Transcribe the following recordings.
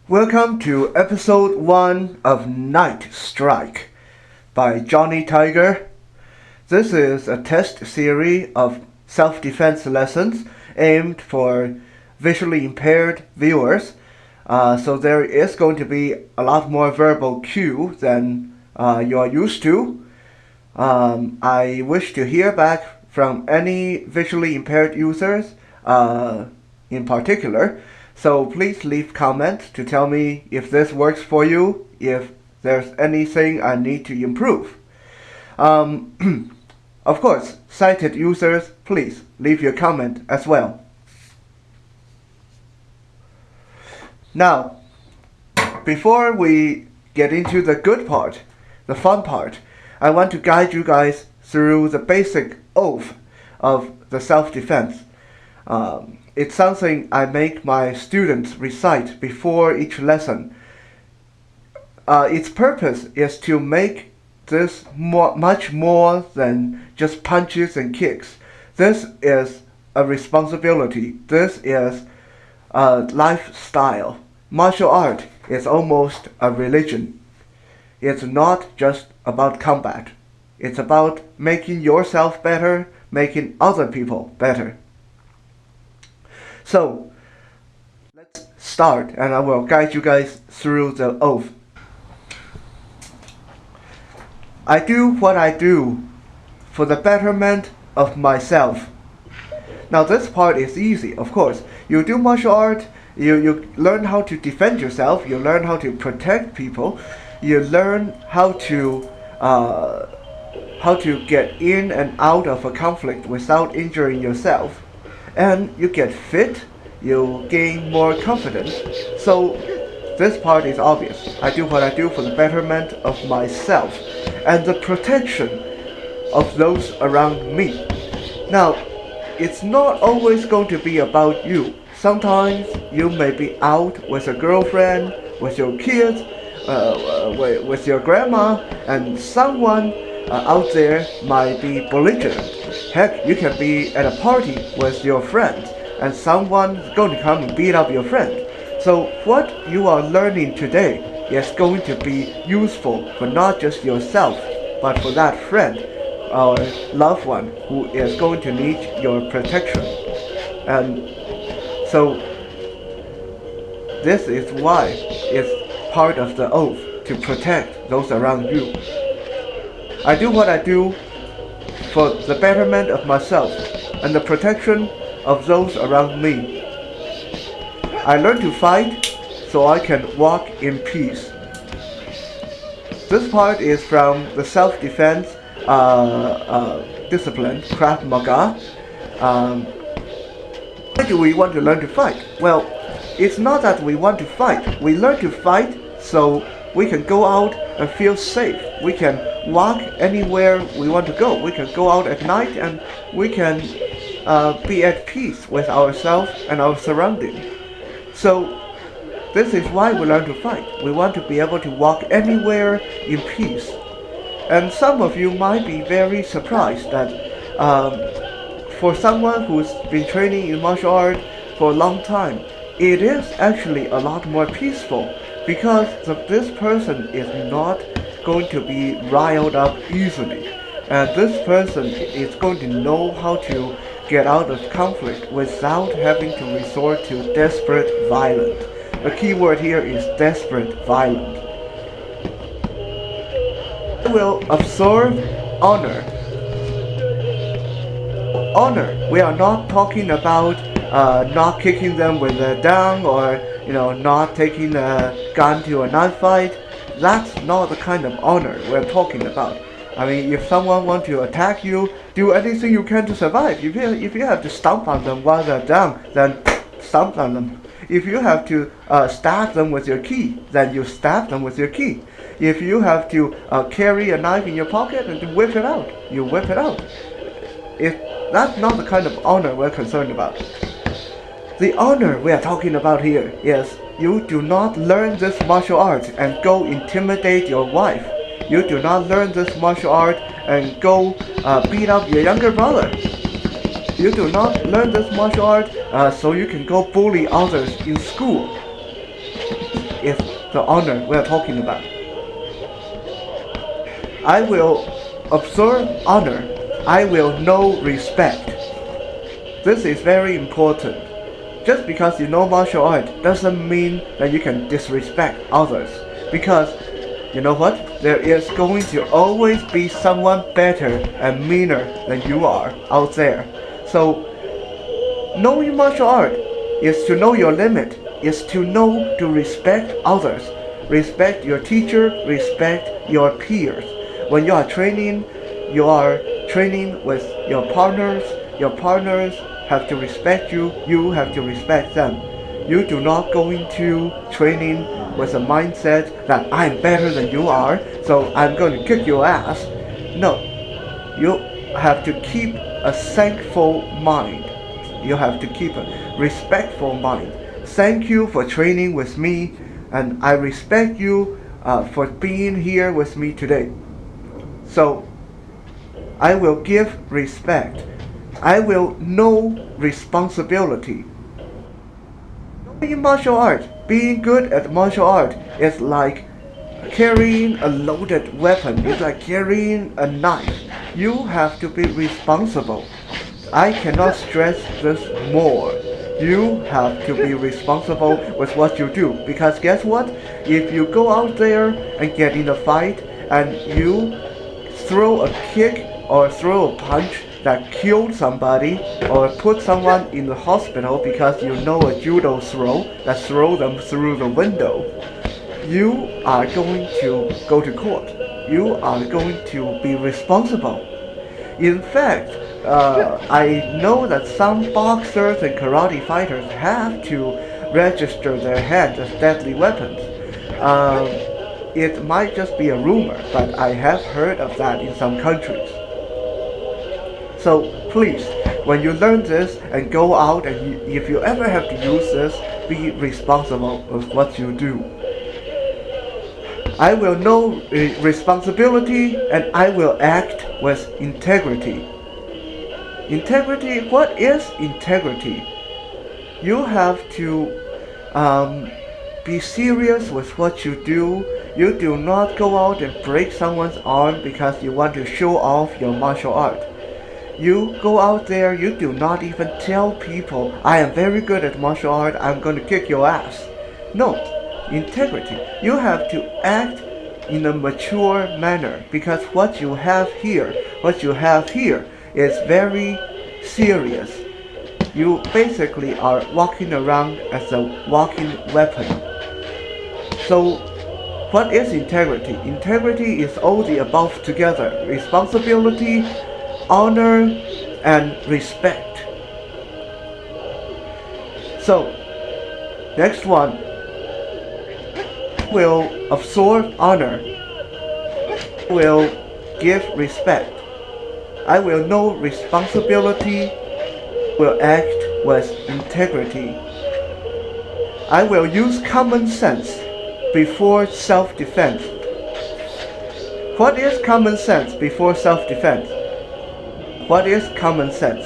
Welcome to episode 1 of Night Strike by Johnny Tiger. This is a test series of self-defense lessons aimed for visually impaired viewers. So there is going to be a lot more verbal cue than you are used to. I wish to hear back from any visually impaired users in particular. So please leave comments to tell me if this works for you, if there's anything I need to improve. Of course, sighted users, please leave your comment as well. Now, before we get into the good part, the fun part, I want to guide you guys through the basic oath of the self-defense. It's something I make my students recite before each lesson. Its purpose is to make this much more than just punches and kicks. This is a responsibility. This is a lifestyle. Martial art is almost a religion. It's not just about combat. It's about making yourself better, making other people better. So, let's start, and I will guide you guys through the oath. I do what I do for the betterment of myself. Now this part is easy, of course. You do martial art, you learn how to defend yourself, you learn how to protect people, you learn how to get in and out of a conflict without injuring yourself. And you get fit, you gain more confidence. So this part is obvious. I do what I do for the betterment of myself and the protection of those around me. Now, it's not always going to be about you. Sometimes you may be out with a girlfriend, with your kids, with your grandma, and someone out there might be belligerent. Heck, you can be at a party with your friends and someone's going to come and beat up your friend. So what you are learning today is going to be useful for not just yourself, but for that friend or loved one who is going to need your protection. And so this is why it's part of the oath to protect those around you. I do what I do for the betterment of myself and the protection of those around me. I learn to fight so I can walk in peace. This part is from the self-defense discipline, Krav Maga. Why do we want to learn to fight? Well, it's not that we want to fight. We learn to fight so we can go out and feel safe. We can walk anywhere we want to go. We can go out at night and we can be at peace with ourselves and our surroundings. So this is why we learn to fight. We want to be able to walk anywhere in peace. And some of you might be very surprised that for someone who's been training in martial art for a long time, it is actually a lot more peaceful because this person is not going to be riled up easily. And this person is going to know how to get out of conflict without having to resort to desperate violence. The key word here is desperate violence. I will absorb honor. Honor. We are not talking about not kicking them when they're down or not taking a gun to a knife fight. That's not the kind of honor we're talking about. I mean, if someone wants to attack you, do anything you can to survive. If you have to stomp on them while they're down, then stomp on them. If you have to stab them with your key, then you stab them with your key. If you have to carry a knife in your pocket and whip it out, you whip it out. That's not the kind of honor we're concerned about. The honor we are talking about here is you do not learn this martial art and go intimidate your wife. You do not learn this martial art and go beat up your younger brother. You do not learn this martial art so you can go bully others in school. is the honor we are talking about. I will observe honor. I will know respect. This is very important. Just because you know martial art doesn't mean that you can disrespect others. Because, you know what? There is going to always be someone better and meaner than you are out there. So, knowing martial art is to know your limit, is to know to respect others. Respect your teacher, respect your peers. When you are training with your partners. Your partners have to respect you, you have to respect them. You do not go into training with a mindset that I'm better than you are, so I'm going to kick your ass. No, you have to keep a thankful mind. You have to keep a respectful mind. Thank you for training with me, and I respect you for being here with me today. So, I will give respect. I will know responsibility. In martial art, being good at martial art is like carrying a loaded weapon. It's like carrying a knife. You have to be responsible. I cannot stress this more. You have to be responsible with what you do. Because guess what? If you go out there and get in a fight and you throw a kick or throw a punch that killed somebody or put someone in the hospital because you know a judo throw that throw them through the window, you are going to go to court. You are going to be responsible. In fact, I know that some boxers and karate fighters have to register their hands as deadly weapons. It might just be a rumor, but I have heard of that in some countries. So please, when you learn this and go out and if you ever have to use this, be responsible with what you do. I will know responsibility and I will act with integrity. Integrity, what is integrity? You have to be serious with what you do. You do not go out and break someone's arm because you want to show off your martial art. You go out there, you do not even tell people, I am very good at martial art, I'm going to kick your ass. No, integrity. You have to act in a mature manner because what you have here is very serious. You basically are walking around as a walking weapon. So, what is integrity? Integrity is all the above together. Responsibility, honor, and respect. So, next one will absorb honor, will give respect. I will know responsibility, will act with integrity. I will use common sense before self-defense. What is common sense before self-defense? What is common sense?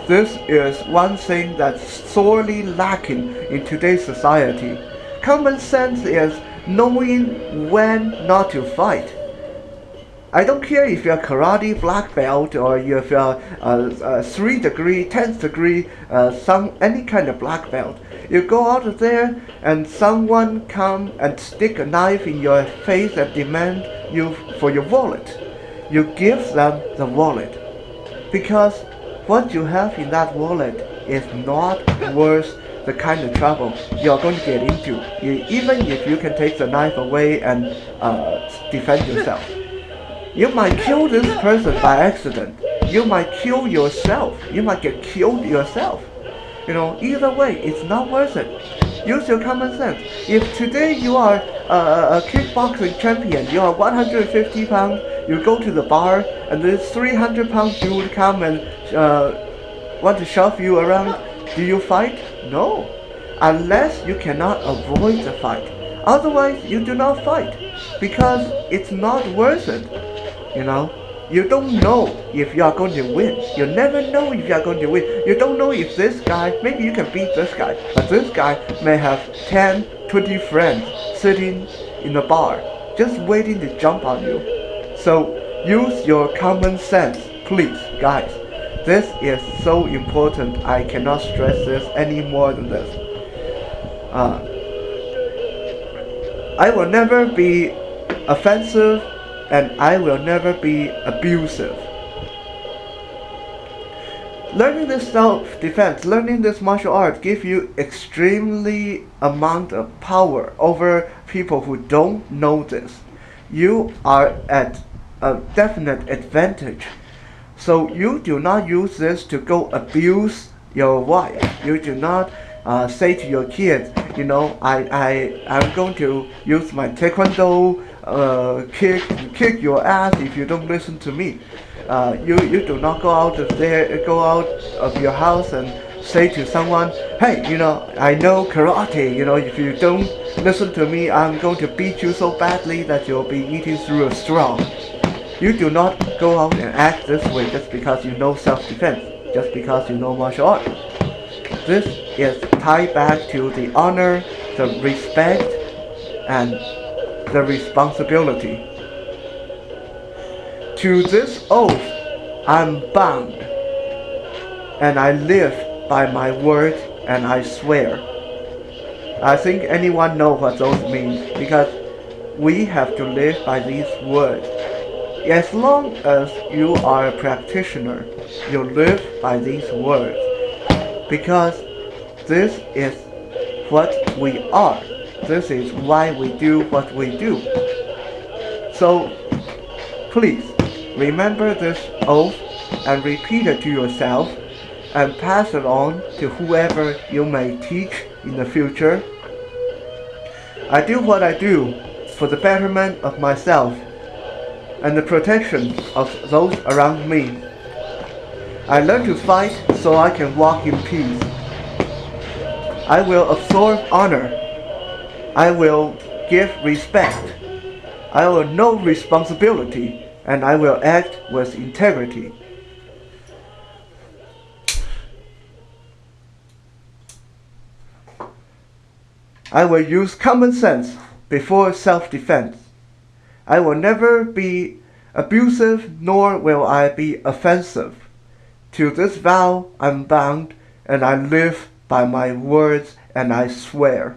This is one thing that's sorely lacking in today's society. Common sense is knowing when not to fight. I don't care if you're karate black belt or if you're 3 degree, 10th degree, any kind of black belt. You go out there and someone come and stick a knife in your face and demand you for your wallet. You give them the wallet. Because what you have in that wallet is not worth the kind of trouble you're going to get into, even if you can take the knife away and defend yourself. You might kill this person by accident. You might kill yourself. You might get killed yourself. You know, either way, it's not worth it. Use your common sense. If today you are a kickboxing champion, you are 150 pounds, you go to the bar, and this 300-pound dude come and want to shove you around, do you fight? No. Unless you cannot avoid the fight. Otherwise, you do not fight. Because it's not worth it. You know? You don't know if you are going to win. You never know if you are going to win. You don't know if this guy, maybe you can beat this guy, but this guy may have 10, 20 friends. sitting in a bar, just waiting to jump on you. So use your common sense, please, guys. This is so important. I cannot stress this any more than this. Uh, I will never be offensive and I will never be abusive. Learning this self-defense, learning this martial art gives you extremely amount of power over people who don't know this. You are at a definite advantage. So you do not use this to go abuse your wife. You do not say to your kids, I'm going to use my taekwondo kick your ass if you don't listen to me. You do not go out of your house and say to someone, hey, I know karate, if you don't listen to me, I'm going to beat you so badly that you'll be eating through a straw. You do not go out and act this way just because you know self-defense, just because you know martial art. This is tied back to the honor, the respect, and the responsibility. To this oath, I'm bound, and I live by my word, and I swear. I think anyone knows what those mean, because we have to live by these words. As long as you are a practitioner, you live by these words, because this is what we are. This is why we do what we do. So, please, remember this oath and repeat it to yourself and pass it on to whoever you may teach in the future. I do what I do for the betterment of myself and the protection of those around me. I learn to fight so I can walk in peace. I will absorb honor. I will give respect. I will know responsibility, and I will act with integrity. I will use common sense before self-defense. I will never be abusive, nor will I be offensive. To this vow I'm bound, and I live by my words, and I swear.